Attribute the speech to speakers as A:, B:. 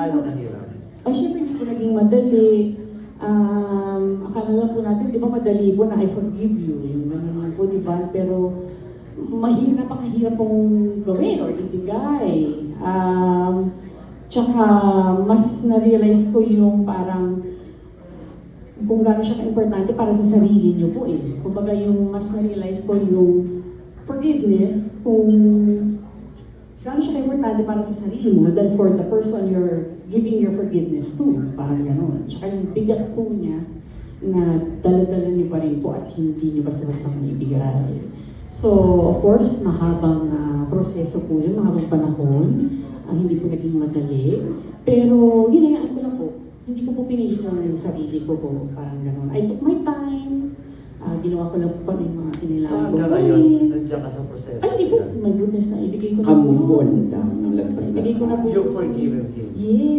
A: Ano kahirap?
B: Ay, syempre hindi po naging madali. Akala lang po natin, di ba madali po na I forgive you, yung gano'n lang po, di ba? Pero mahirap, napakahirap pong gawin or ibigay. Tsaka mas na-realize ko yung parang kung gano'n siya ka-importante para sa sarili niyo po eh. Kumbaga yung mas na-realize ko yung forgiveness, kung gano'n siya ka-importante para sa sarili mo than for the person you're giving your forgiveness to. Parang gano'n. Tsaka yung bigat po niya na dala-dala niyo pa rin po at hindi niyo basta-basta maibigay. So, of course, mahabang proseso po yun, mahabang panahon. Hindi po naging madali. Pero, hinayaan ko lang po. Hindi ko po pinilit lang yung sarili ko po. Parang gano'n. I took my time. Ginawa ko lang po yung mga kinilangan
A: Saan
B: ko.
A: ka ngayon? Nandiyan ka sa proseso.
B: Ay, hindi po. My goodness na. Ibigay ko na po.
C: Kamubon daw ng lagpas na.
B: Ibigay ko na po.
A: You've forgiven him.
B: Yes.